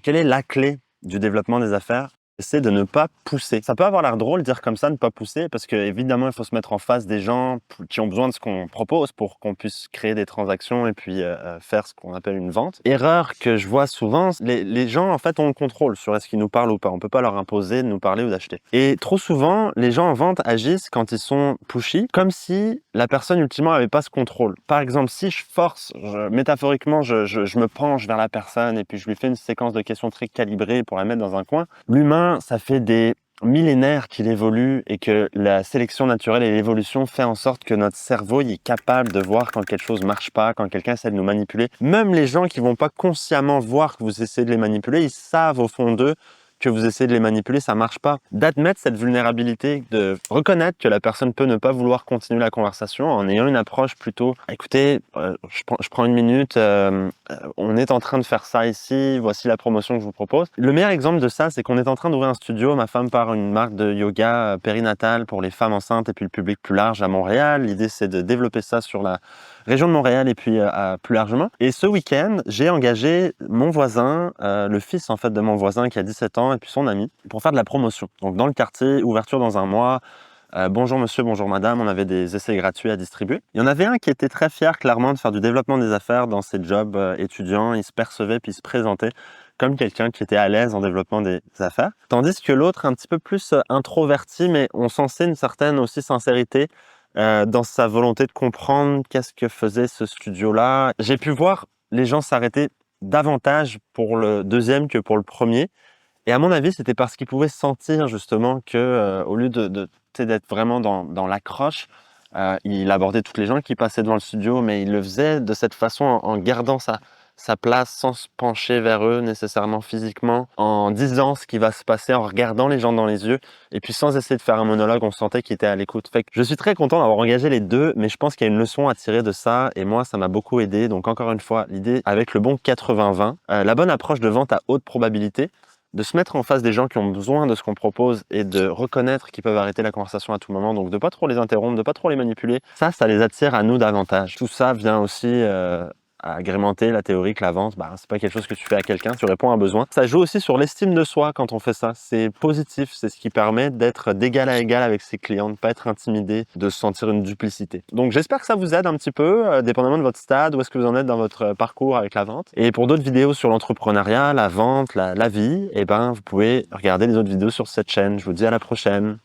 Quelle est la clé du développement des affaires? C'est de ne pas pousser. Ça peut avoir l'air drôle de dire comme ça, ne pas pousser, parce qu'évidemment, il faut se mettre en face des gens qui ont besoin de ce qu'on propose pour qu'on puisse créer des transactions et puis faire ce qu'on appelle une vente. Erreur que je vois souvent, les gens en fait ont le contrôle sur est-ce qu'ils nous parlent ou pas. On peut pas leur imposer de nous parler ou d'acheter. Et trop souvent, les gens en vente agissent quand ils sont pushy, comme si la personne ultimement n'avait pas ce contrôle. Par exemple, si je force, métaphoriquement, je me penche vers la personne et puis je lui fais une séquence de questions très calibrée pour la mettre dans un coin, l'humain, ça fait des millénaires qu'il évolue et que la sélection naturelle et l'évolution fait en sorte que notre cerveau il est capable de voir quand quelque chose marche pas, quand quelqu'un essaie de nous manipuler. Même les gens qui vont pas consciemment voir que vous essayez de les manipuler, ils savent au fond d'eux que vous essayez de les manipuler, ça marche pas. D'admettre cette vulnérabilité, de reconnaître que la personne peut ne pas vouloir continuer la conversation en ayant une approche plutôt « écoutez, je prends une minute, on est en train de faire ça ici, voici la promotion que je vous propose ». Le meilleur exemple de ça, c'est qu'on est en train d'ouvrir un studio, ma femme part une marque de yoga périnatal pour les femmes enceintes et puis le public plus large à Montréal. L'idée, c'est de développer ça sur la région de Montréal et puis plus largement. Et ce week-end, j'ai engagé mon voisin, le fils en fait de mon voisin qui a 17 ans et puis son ami pour faire de la promotion. Donc dans le quartier, ouverture dans un mois, bonjour monsieur, bonjour madame, on avait des essais gratuits à distribuer. Il y en avait un qui était très fier clairement de faire du développement des affaires dans ses jobs étudiants, il se percevait puis il se présentait comme quelqu'un qui était à l'aise en développement des affaires. Tandis que l'autre, un petit peu plus introverti, mais on sensait une certaine aussi sincérité dans sa volonté de comprendre qu'est-ce que faisait ce studio-là. J'ai pu voir les gens s'arrêter davantage pour le deuxième que pour le premier. Et à mon avis, c'était parce qu'ils pouvaient sentir justement que, au lieu tu sais, d'être vraiment dans l'accroche, il abordait toutes les gens qui passaient devant le studio, mais il le faisait de cette façon en gardant sa place sans se pencher vers eux nécessairement physiquement, en disant ce qui va se passer, en regardant les gens dans les yeux, et puis sans essayer de faire un monologue, on sentait qu'il était à l'écoute. Fait que je suis très content d'avoir engagé les deux, mais je pense qu'il y a une leçon à tirer de ça, et moi, ça m'a beaucoup aidé. Donc encore une fois, l'idée avec le bon 80-20, la bonne approche de vente à haute probabilité, de se mettre en face des gens qui ont besoin de ce qu'on propose et de reconnaître qu'ils peuvent arrêter la conversation à tout moment, donc de pas trop les interrompre, de pas trop les manipuler, ça les attire à nous davantage. Tout ça vient aussi à agrémenter la théorie que la vente, c'est pas quelque chose que tu fais à quelqu'un, tu réponds à un besoin. Ça joue aussi sur l'estime de soi quand on fait ça. C'est positif, c'est ce qui permet d'être d'égal à égal avec ses clients, de ne pas être intimidé, de se sentir une duplicité. Donc j'espère que ça vous aide un petit peu, dépendamment de votre stade, où est-ce que vous en êtes dans votre parcours avec la vente. Et pour d'autres vidéos sur l'entrepreneuriat, la vente, la vie, vous pouvez regarder les autres vidéos sur cette chaîne. Je vous dis à la prochaine.